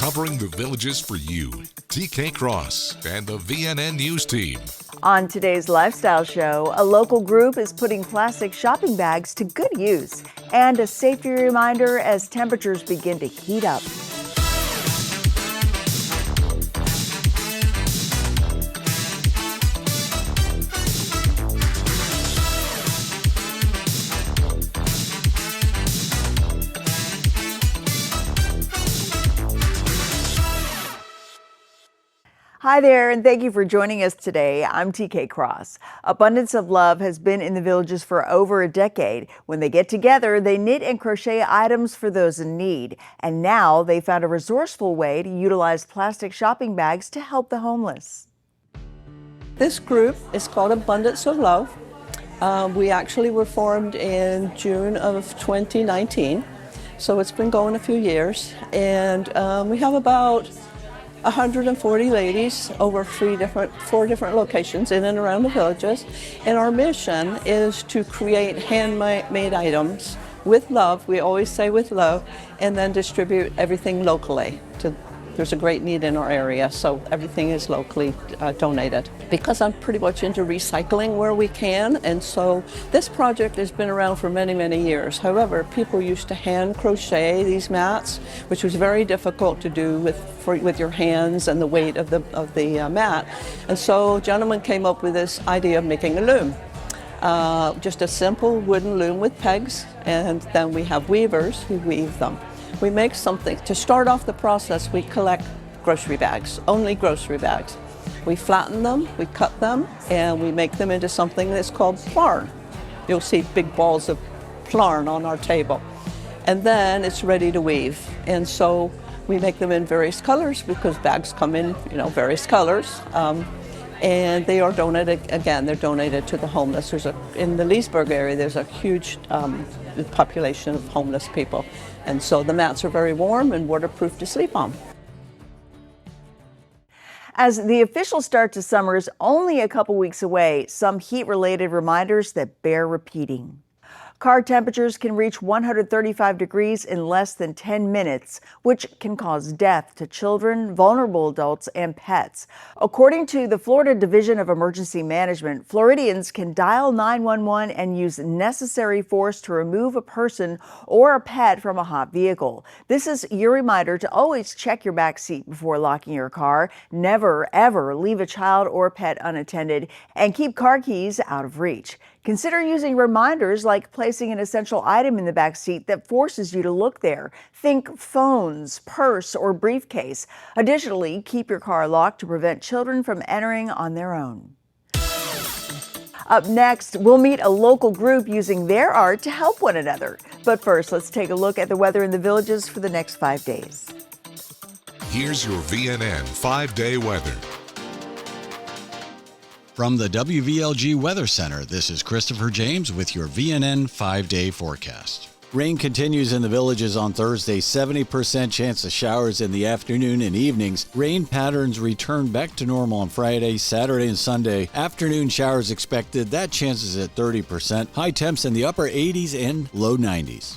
covering the villages for you. TK Cross and the VNN News Team. On today's Lifestyle Show, a local group is putting plastic shopping bags to good use, and a safety reminder as temperatures begin to heat up. Hi there, and thank you for joining us today. I'm TK Cross. Abundance of Love has been in the villages for over a decade. When they get together, they knit and crochet items for those in need. And now they found a resourceful way to utilize plastic shopping bags to help the homeless. This group is called Abundance of Love. We actually were formed in June of 2019, so it's been going a few years. And we have about 140 ladies over four different locations in and around the villages. And our mission is to create handmade items with love. We always say with love, and then distribute everything locally. There's a great need in our area, so everything is locally donated. Because I'm pretty much into recycling where we can, and so this project has been around for many, many years. However, people used to hand crochet these mats, which was very difficult to do with your hands and the weight of the mat. And so a gentleman came up with this idea of making a loom. Just a simple wooden loom with pegs, and then we have weavers who weave them. We make something. To start off the process, we collect grocery bags, only grocery bags. We flatten them, we cut them, and we make them into something that's called plarn. You'll see big balls of plarn on our table. And then it's ready to weave. And so we make them in various colors because bags come in, various colors. And they are donated, again, they're donated to the homeless. In the Leesburg area, there's a huge population of homeless people. And so the mats are very warm and waterproof to sleep on. As the official start to summer is only a couple weeks away, some heat-related reminders that bear repeating. Car temperatures can reach 135 degrees in less than 10 minutes, which can cause death to children, vulnerable adults, and pets. According to the Florida Division of Emergency Management, Floridians can dial 911 and use necessary force to remove a person or a pet from a hot vehicle. This is your reminder to always check your back seat before locking your car. Never, ever leave a child or pet unattended, and keep car keys out of reach. Consider using reminders like placing an essential item in the back seat that forces you to look there. Think phones, purse, or briefcase. Additionally, keep your car locked to prevent children from entering on their own. Up next, we'll meet a local group using their art to help one another. But first, let's take a look at the weather in the villages for the next 5 days. Here's your VNN 5-day weather. From the WVLG Weather Center, this is Christopher James with your VNN 5-day forecast. Rain continues in the villages on Thursday, 70% chance of showers in the afternoon and evenings. Rain patterns return back to normal on Friday, Saturday, and Sunday. Afternoon showers expected, that chance is at 30%. High temps in the upper 80s and low 90s.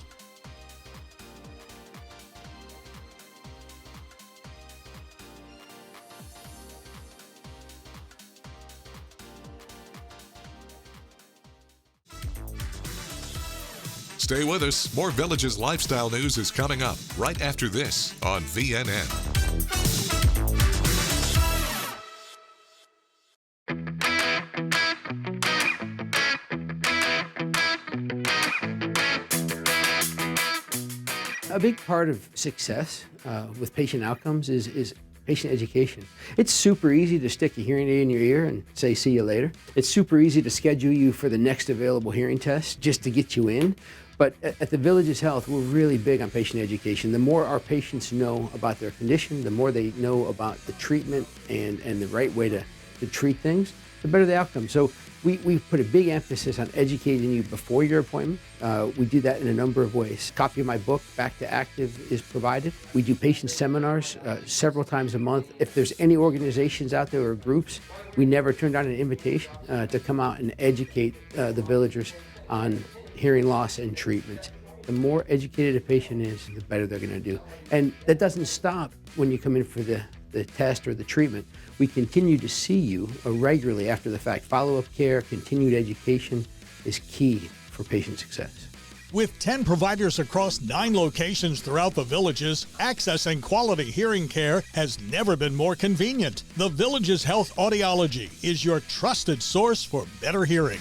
Stay with us. More Villages lifestyle news is coming up right after this on VNN. A big part of success with patient outcomes is patient education. It's super easy to stick a hearing aid in your ear and say, see you later. It's super easy to schedule you for the next available hearing test just to get you in. But at the Villages Health, we're really big on patient education. The more our patients know about their condition, the more they know about the treatment and the right way to treat things, the better the outcome. So we put a big emphasis on educating you before your appointment. We do that in a number of ways. A copy of my book, Back to Active, is provided. We do patient seminars several times a month. If there's any organizations out there or groups, we never turn down an invitation to come out and educate the villagers on hearing loss and treatment. The more educated a patient is, the better they're going to do. And that doesn't stop when you come in for the test or the treatment. We continue to see you regularly after the fact. Follow-up care, continued education is key for patient success. With 10 providers across 9 locations throughout the Villages, accessing quality hearing care has never been more convenient. The Villages Health Audiology is your trusted source for better hearing.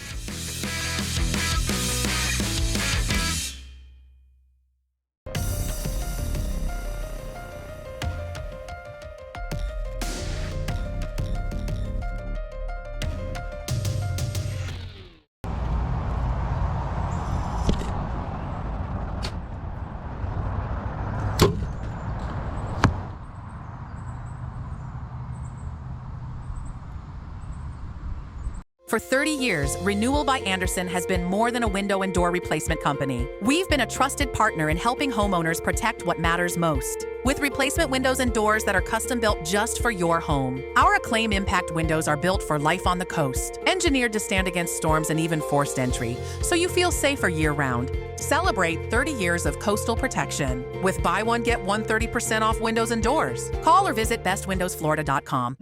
For 30 years, Renewal by Andersen has been more than a window and door replacement company. We've been a trusted partner in helping homeowners protect what matters most. With replacement windows and doors that are custom built just for your home. Our Acclaim Impact windows are built for life on the coast, engineered to stand against storms and even forced entry, so you feel safer year-round. Celebrate 30 years of coastal protection with buy one, get one 30% off windows and doors. Call or visit bestwindowsflorida.com.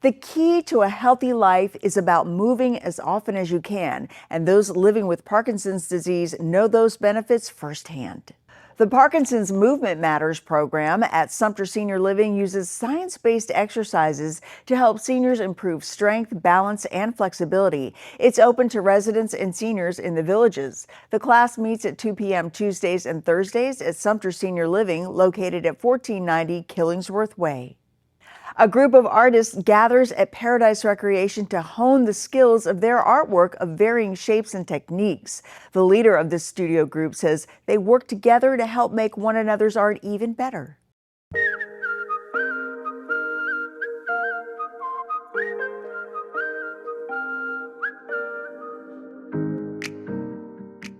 The key to a healthy life is about moving as often as you can, and those living with Parkinson's disease know those benefits firsthand. The Parkinson's Movement Matters program at Sumter Senior Living uses science-based exercises to help seniors improve strength, balance, and flexibility. It's open to residents and seniors in the Villages. The class meets at 2 p.m. Tuesdays and Thursdays at Sumter Senior Living, located at 1490 Killingsworth Way. A group of artists gathers at Paradise Recreation to hone the skills of their artwork of varying shapes and techniques. The leader of this studio group says they work together to help make one another's art even better.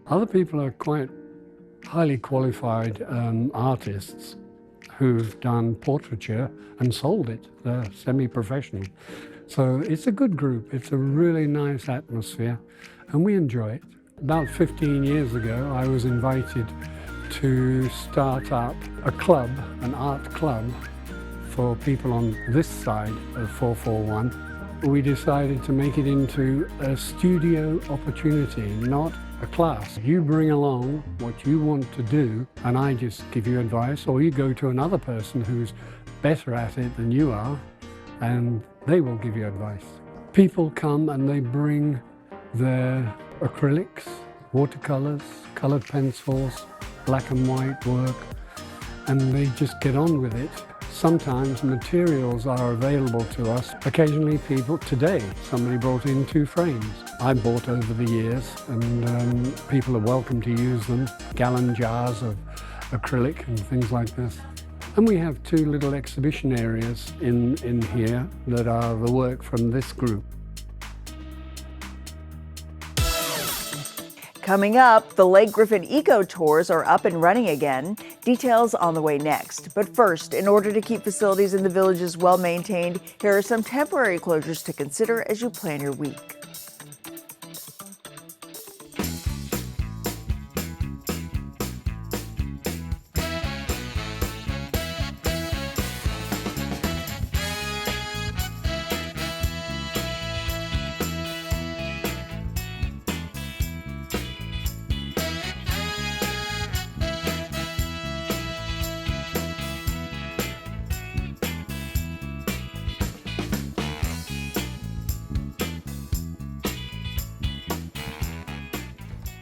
Other people are quite highly qualified artists who've done portraiture and sold it. They're semi-professional. So it's a good group. It's a really nice atmosphere, and we enjoy it. About 15 years ago, I was invited to start up a club, an art club, for people on this side of 441. We decided to make it into a studio opportunity, not a class. You bring along what you want to do, and I just give you advice, or you go to another person who's better at it than you are, and they will give you advice. People come and they bring their acrylics, watercolors, colored pencils, black and white work, and they just get on with it. Sometimes materials are available to us. Occasionally today, somebody brought in 2 frames. I bought over the years, and people are welcome to use them. Gallon jars of acrylic and things like this. And we have 2 little exhibition areas in here that are the work from this group. Coming up, the Lake Griffin Eco Tours are up and running again. Details on the way next. But first, in order to keep facilities in the Villages well maintained, here are some temporary closures to consider as you plan your week.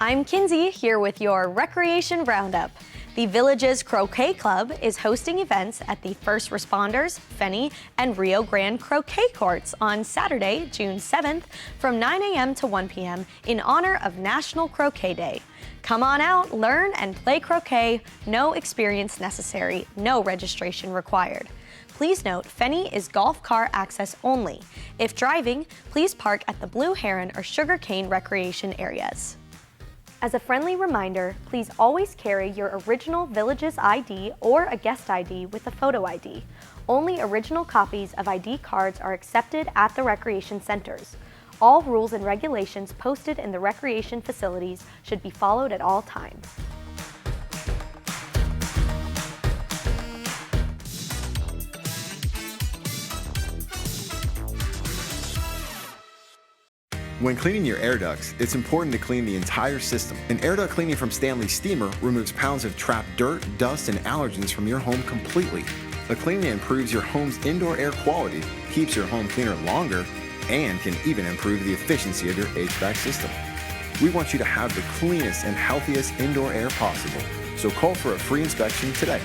I'm Kinsey, here with your Recreation Roundup. The Villages Croquet Club is hosting events at the First Responders, Fenny, and Rio Grande Croquet Courts on Saturday, June 7th from 9 a.m. to 1 p.m. in honor of National Croquet Day. Come on out, learn and play croquet, no experience necessary, no registration required. Please note, Fenny is golf car access only. If driving, please park at the Blue Heron or Sugarcane recreation areas. As a friendly reminder, please always carry your original Villages ID or a guest ID with a photo ID. Only original copies of ID cards are accepted at the recreation centers. All rules and regulations posted in the recreation facilities should be followed at all times. When cleaning your air ducts, it's important to clean the entire system. An air duct cleaning from Stanley Steamer removes pounds of trapped dirt, dust, and allergens from your home completely. The cleaning improves your home's indoor air quality, keeps your home cleaner longer, and can even improve the efficiency of your HVAC system. We want you to have the cleanest and healthiest indoor air possible, so call for a free inspection today.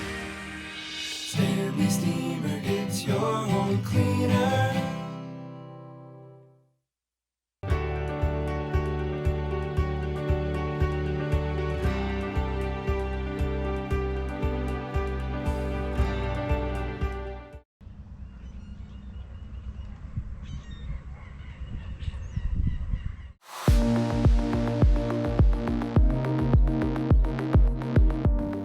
Stanley Steamer gets your home cleaner.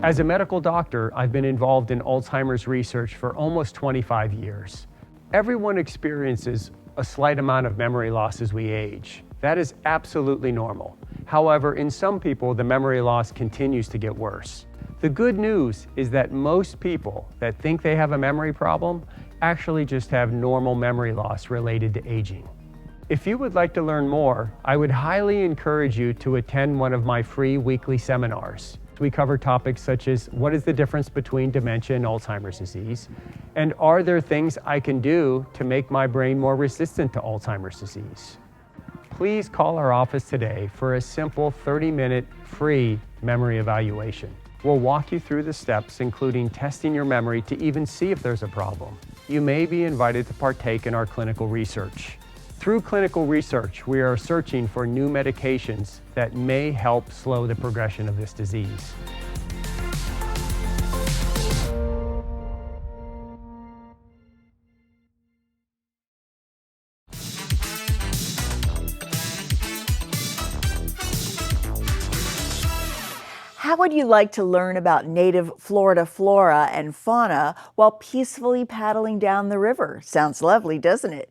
As a medical doctor, I've been involved in Alzheimer's research for almost 25 years. Everyone experiences a slight amount of memory loss as we age. That is absolutely normal. However, in some people, the memory loss continues to get worse. The good news is that most people that think they have a memory problem actually just have normal memory loss related to aging. If you would like to learn more, I would highly encourage you to attend one of my free weekly seminars. We cover topics such as what is the difference between dementia and Alzheimer's disease, and are there things I can do to make my brain more resistant to Alzheimer's disease? Please call our office today for a simple 30-minute free memory evaluation. We'll walk you through the steps, including testing your memory to even see if there's a problem. You may be invited to partake in our clinical research. Through clinical research, we are searching for new medications that may help slow the progression of this disease. How would you like to learn about native Florida flora and fauna while peacefully paddling down the river? Sounds lovely, doesn't it?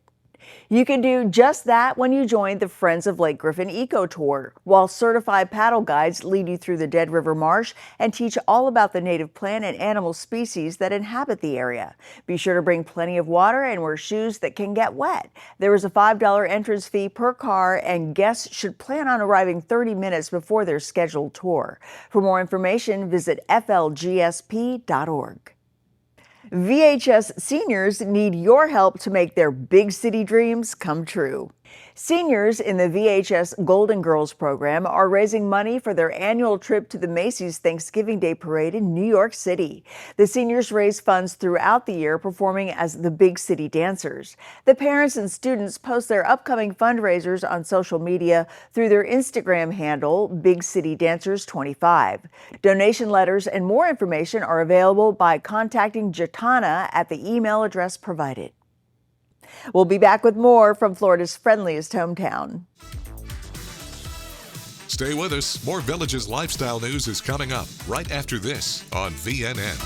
You can do just that when you join the Friends of Lake Griffin Eco Tour, while certified paddle guides lead you through the Dead River Marsh and teach all about the native plant and animal species that inhabit the area. Be sure to bring plenty of water and wear shoes that can get wet. There is a $5 entrance fee per car, and guests should plan on arriving 30 minutes before their scheduled tour. For more information, visit flgsp.org. VHS seniors need your help to make their big city dreams come true. Seniors in the VHS Golden Girls program are raising money for their annual trip to the Macy's Thanksgiving Day Parade in New York City. The seniors raise funds throughout the year, performing as the Big City Dancers. The parents and students post their upcoming fundraisers on social media through their Instagram handle, Big City Dancers 25. Donation letters and more information are available by contacting Jatana at the email address provided. We'll be back with more from Florida's friendliest hometown. Stay with us. More Villages lifestyle news is coming up right after this on VNN.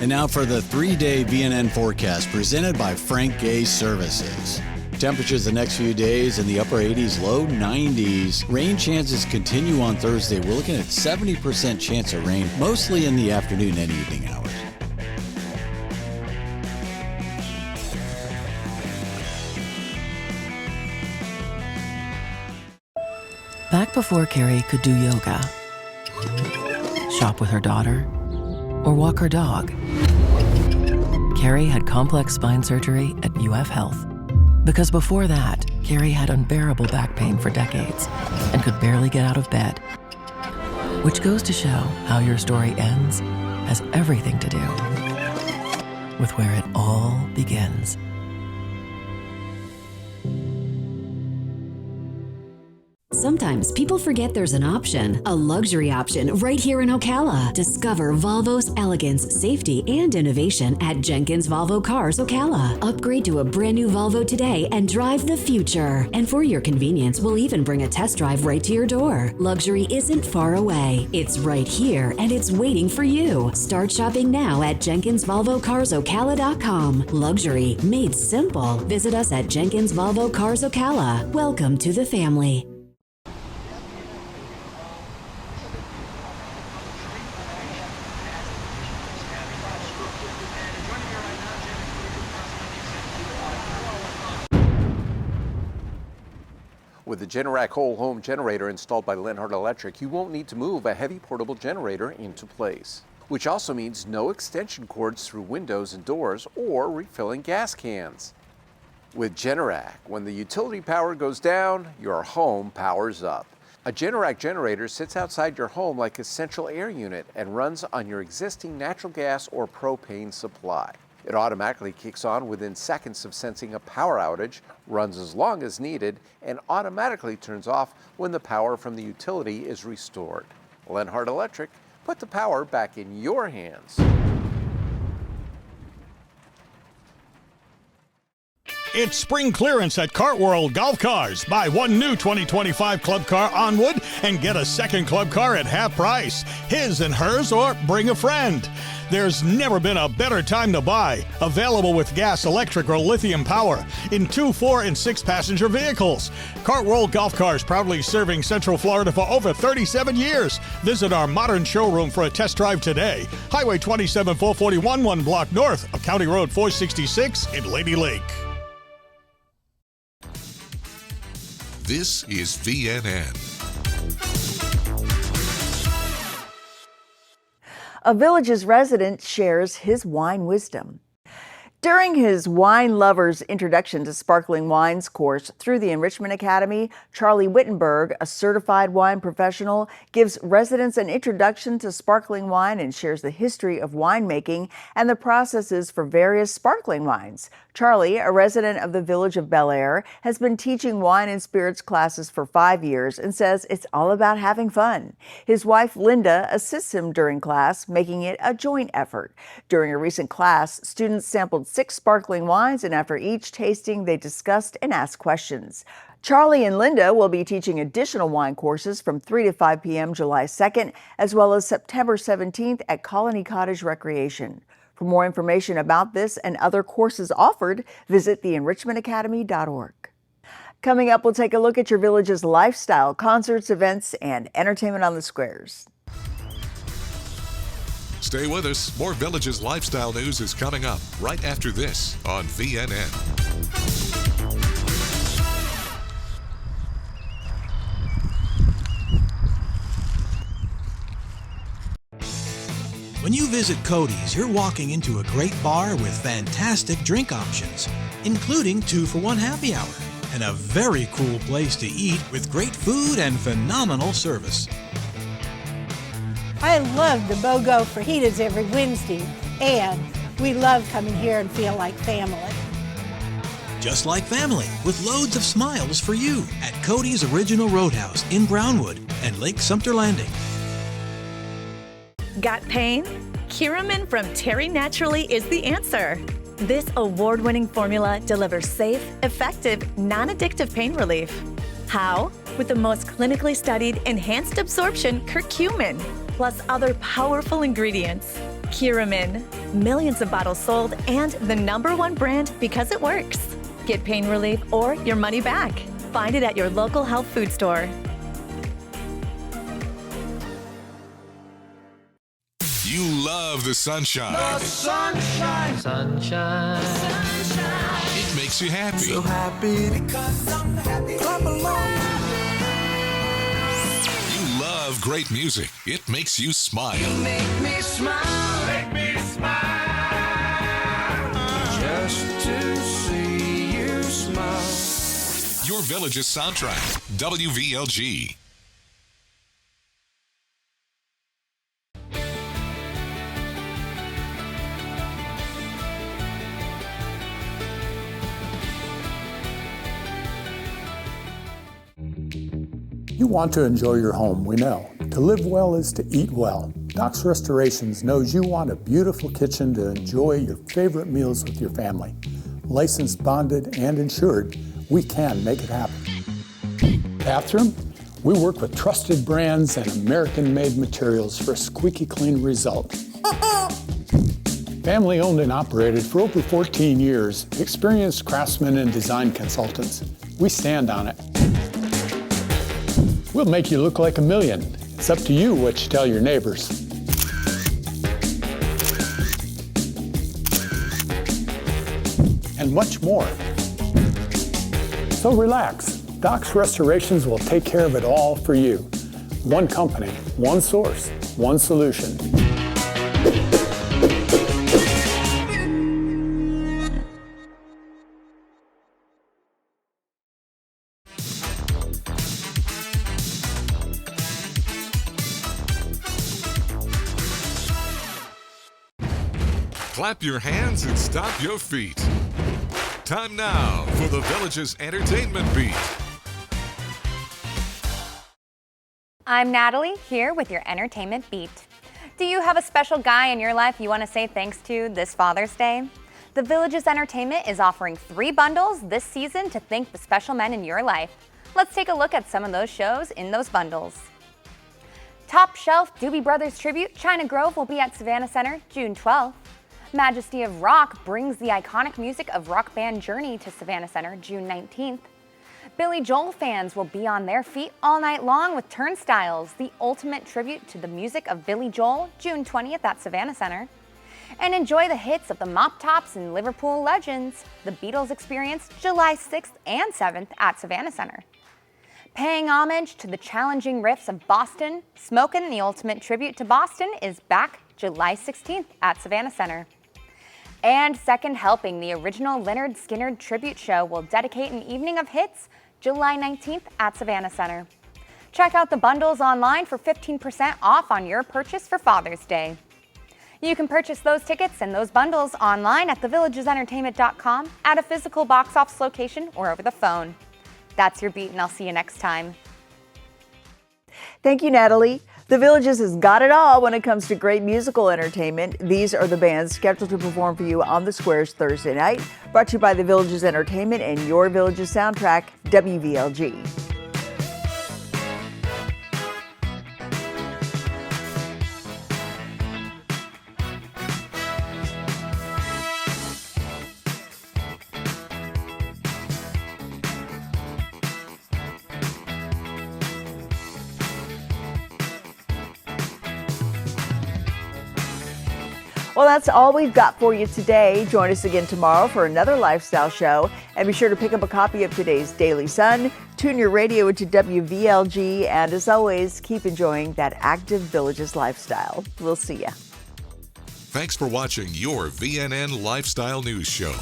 And now for the 3-day VNN forecast presented by Frank Gay Services. Temperatures the next few days in the upper 80s, low 90s. Rain chances continue on Thursday. We're looking at 70% chance of rain, mostly in the afternoon and evening hours. Back before Carrie could do yoga, shop with her daughter, or walk her dog, Carrie had complex spine surgery at UF Health. Because before that, Carrie had unbearable back pain for decades and could barely get out of bed. Which goes to show how your story ends has everything to do with where it all Sometimes people forget there's an option, a luxury option right here in Ocala. Discover Volvo's elegance, safety, and innovation at Jenkins Volvo Cars Ocala. Upgrade to a brand new Volvo today and drive the future. And for your convenience, we'll even bring a test drive right to your door. Luxury isn't far away. It's right here and it's waiting for you. Start shopping now at JenkinsVolvoCarsOcala.com. Luxury made simple. Visit us at Jenkins Volvo Cars Ocala. Welcome to the family. With the Generac whole home generator installed by Lenhart Electric, you won't need to move a heavy portable generator into place, which also means no extension cords through windows and doors or refilling gas cans. With Generac, when the utility power goes down, your home powers up. A Generac generator sits outside your home like a central air unit and runs on your existing natural gas or propane supply. It automatically kicks on within seconds of sensing a power outage, runs as long as needed, and automatically turns off when the power from the utility is restored. Lenhart Electric, put the power back in your hands. It's spring clearance at Cartworld Golf Cars. Buy one new 2025 club car on wood and get a second club car at half price. His and hers, or bring a friend. There's never been a better time to buy. Available with gas, electric, or lithium power in 2, 4, and 6 passenger vehicles. Cartworld Golf Cars, proudly serving Central Florida for over 37 years. Visit our modern showroom for a test drive today. Highway 27 441, 1 block north of County Road 466 in Lady Lake. This is VNN. A Villages resident shares his wine wisdom. During his Wine Lovers Introduction to Sparkling Wines course through the Enrichment Academy, Charlie Wittenberg, a certified wine professional, gives residents an introduction to sparkling wine and shares the history of winemaking and the processes for various sparkling wines. Charlie, a resident of the village of Bel Air, has been teaching wine and spirits classes for 5 years and says it's all about having fun. His wife, Linda, assists him during class, making it a joint effort. During a recent class, students sampled 6 sparkling wines, and after each tasting, they discussed and asked questions. Charlie and Linda will be teaching additional wine courses from 3 to 5 p.m. July 2nd, as well as September 17th at Colony Cottage Recreation. For more information about this and other courses offered, visit theenrichmentacademy.org. Coming up, we'll take a look at your village's lifestyle, concerts, events, and entertainment on the squares. Stay with us. More Villages lifestyle news is coming up right after this on VNN. When you visit Cody's, you're walking into a great bar with fantastic drink options, including 2-for-1 happy hour, and a very cool place to eat with great food and phenomenal service. I love the BOGO fajitas every Wednesday, and we love coming here and feel like family. Just like family, with loads of smiles for you at Cody's Original Roadhouse in Brownwood and Lake Sumter Landing. Got pain? Curamin from Terry Naturally is the answer. This award-winning formula delivers safe, effective, non-addictive pain relief. How? With the most clinically studied enhanced absorption curcumin, plus other powerful ingredients. Curamin, millions of bottles sold, and the #1 brand because it works. Get pain relief or your money back. Find it at your local health food store. You love the sunshine. The sunshine. Sunshine. Sunshine. It makes you happy. So happy because I'm happy. Clap along. You love great music. It makes you smile. You make me smile. Make me smile. Just to see you smile. Your Village's soundtrack. WVLG. You want to enjoy your home, we know. To live well is to eat well. Doc's Restorations knows you want a beautiful kitchen to enjoy your favorite meals with your family. Licensed, bonded, and insured, we can make it happen. Bathroom? We work with trusted brands and American-made materials for a squeaky clean result. Family owned and operated for over 14 years, experienced craftsmen and design consultants. We stand on it. We'll make you look like a million. It's up to you what you tell your neighbors. And much more. So relax. Doc's Restorations will take care of it all for you. One company, one source, one solution. Clap your hands and stomp your feet. Time now for the Village's Entertainment Beat. I'm Natalie, here with your Entertainment Beat. Do you have a special guy in your life you want to say thanks to this Father's Day? The Village's Entertainment is offering 3 bundles this season to thank the special men in your life. Let's take a look at some of those shows in those bundles. Top Shelf Doobie Brothers Tribute China Grove will be at Savannah Center June 12th. Majesty of Rock brings the iconic music of rock band Journey to Savannah Center June 19th. Billy Joel fans will be on their feet all night long with Turnstiles, the ultimate tribute to the music of Billy Joel, June 20th at Savannah Center. And enjoy the hits of the Mop Tops and Liverpool Legends, the Beatles Experience, July 6th and 7th at Savannah Center. Paying homage to the challenging riffs of Boston, Smokin', the ultimate tribute to Boston, is back July 16th at Savannah Center. And Second Helping, the original Lynyrd Skynyrd tribute show, will dedicate an evening of hits July 19th at Savannah Center. Check out the bundles online for 15% off on your purchase for Father's Day. You can purchase those tickets and those bundles online at thevillagesentertainment.com, at a physical box office location, or over the phone. That's your beat, and I'll see you next time. Thank you, Natalie. The Villages has got it all when it comes to great musical entertainment. These are the bands scheduled to perform for you on the Squares Thursday night. Brought to you by the Villages Entertainment and your Villages soundtrack, WVLG. Well, that's all we've got for you today. Join us again tomorrow for another lifestyle show. And be sure to pick up a copy of today's Daily Sun. Tune your radio into WVLG. And as always, keep enjoying that active Villages lifestyle. We'll see ya. Thanks for watching your VNN Lifestyle News Show.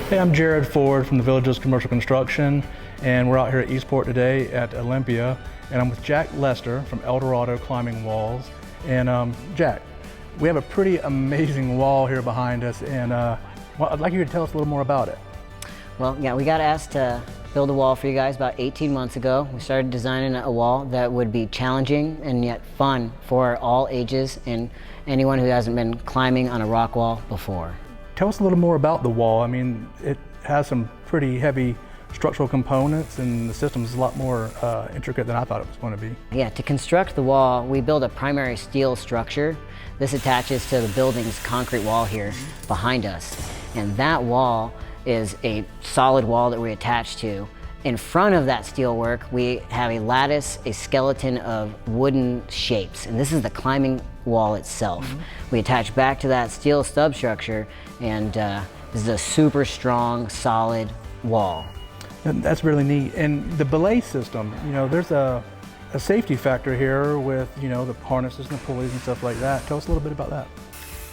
Hey, I'm Jared Ford from the Villages Commercial Construction, and we're out here at Eastport today at Olympia, and I'm with Jack Lester from Eldorado Climbing Walls. And Jack, we have a pretty amazing wall here behind us, and well, I'd like you to tell us a little more about it. Well, yeah, we got asked to build a wall for you guys about 18 months ago. We started designing a wall that would be challenging and yet fun for all ages and anyone who hasn't been climbing on a rock wall before. Tell us a little more about the wall. I mean, it has some pretty heavy structural components, and the system is a lot more intricate than I thought it was going to be. Yeah, to construct the wall, we build a primary steel structure. This attaches to the building's concrete wall here behind us. And that wall is a solid wall that we attach to. In front of that steel work, we have a lattice, a skeleton of wooden shapes, and this is the climbing wall itself. We attach back to that steel stub structure, and this is a super strong, solid wall. And that's really neat. And the belay system, you know, there's a safety factor here with, you know, the harnesses and the pulleys and stuff like that. Tell us a little bit about that.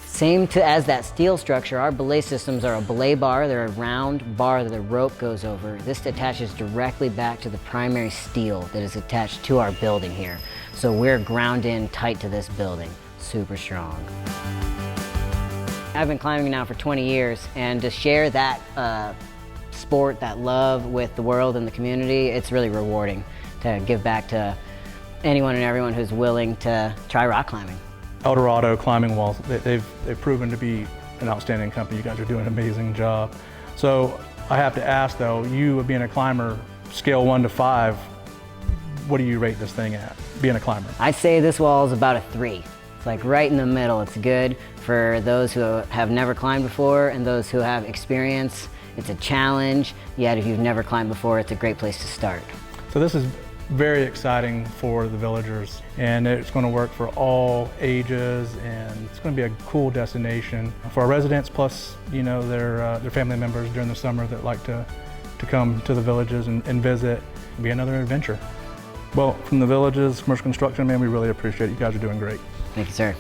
Same as that steel structure, our belay systems are a belay bar. They're a round bar that the rope goes over. This attaches directly back to the primary steel that is attached to our building here. So we're ground in tight to this building, super strong. I've been climbing now for 20 years, and to share that sport, that love with the world and the community, it's really rewarding to give back to anyone and everyone who's willing to try rock climbing. Eldorado Climbing Walls, they've proven to be an outstanding company. You guys are doing an amazing job. So I have to ask though, you being a climber, scale 1 to 5, what do you rate this thing at, being a climber? I'd say this wall is about a 3. It's like right in the middle. It's good for those who have never climbed before and those who have experience. It's a challenge, yet if you've never climbed before, it's a great place to start. So this is very exciting for the villagers, and it's going to work for all ages, and it's going to be a cool destination for our residents, plus, you know, their family members during the summer that like to come to the villages and visit. It'll be another adventure. Well, from the Villages Commercial Construction, man, we really appreciate it. You guys are doing great. Thank you, sir.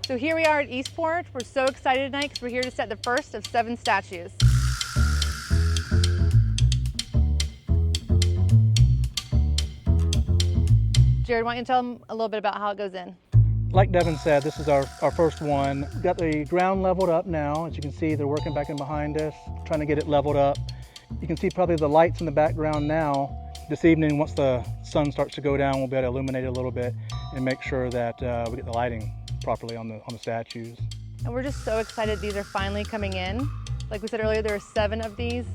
So here we are at Eastport. We're so excited tonight because we're here to set the first of 7 statues. Jared, why don't you tell them a little bit about how it goes in? Like Devin said, this is our first one. Got the ground leveled up now. As you can see, they're working back in behind us, trying to get it leveled up. You can see probably the lights in the background now. This evening, once the sun starts to go down, we'll be able to illuminate it a little bit and make sure that we get the lighting properly on the statues. And we're just so excited these are finally coming in. Like we said earlier, there are 7 of these,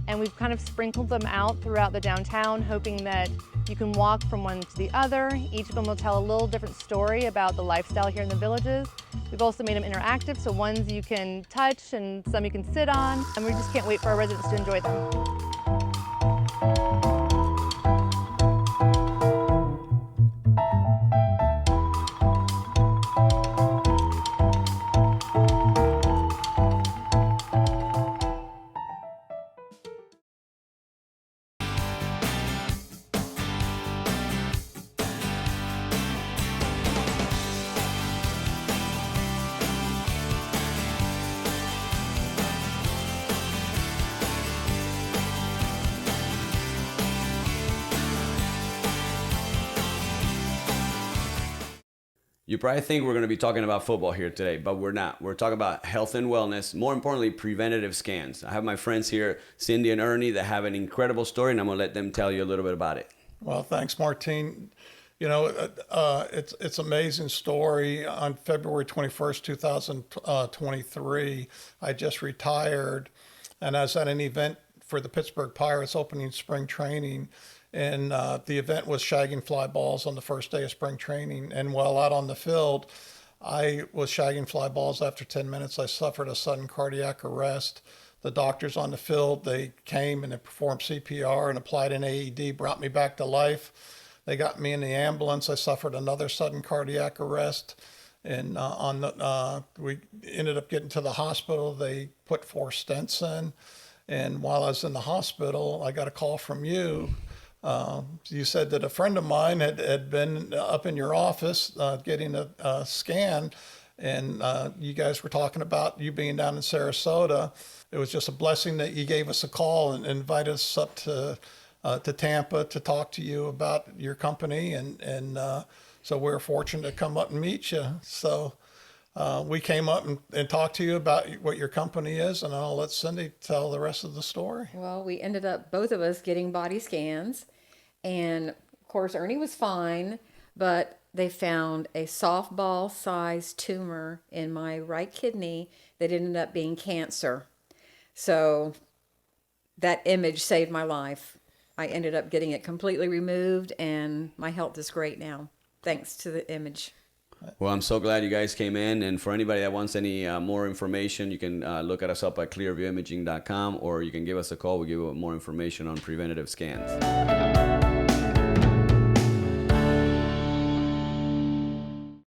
and we've kind of sprinkled them out throughout the downtown, hoping that you can walk from one to the other. Each of them will tell a little different story about the lifestyle here in the villages. We've also made them interactive, so ones you can touch and some you can sit on, and we just can't wait for our residents to enjoy them. You probably think we're going to be talking about football here today, but we're not. We're talking about health and wellness, more importantly, preventative scans. I have my friends here, Cindy and Ernie, that have an incredible story, and I'm going to let them tell you a little bit about it. Well, thanks, Martine. You know, it's an amazing story. On February 21st, 2023, I just retired, and I was at an event for the Pittsburgh Pirates opening spring training. And the event was shagging fly balls on the first day of spring training. And while out on the field, I was shagging fly balls. After 10 minutes, I suffered a sudden cardiac arrest. The doctors on the field, they came and they performed CPR and applied an AED, brought me back to life. They got me in the ambulance. I suffered another sudden cardiac arrest. And we ended up getting to the hospital. They put 4 stents in. And while I was in the hospital, I got a call from you. You said that a friend of mine had been up in your office getting a scan, and you guys were talking about you being down in Sarasota. It was just a blessing that you gave us a call and invited us up to Tampa to talk to you about your company, and so we're fortunate to come up and meet you. So we came up and talked to you about what your company is, and I'll let Cindy tell the rest of the story. Well, we ended up, both of us, getting body scans. And of course, Ernie was fine, but they found a softball-sized tumor in my right kidney that ended up being cancer. So that image saved my life. I ended up getting it completely removed, and my health is great now, thanks to the image. Well, I'm so glad you guys came in. And for anybody that wants any more information, you can look at us up at clearviewimaging.com, or you can give us a call. We'll give you more information on preventative scans.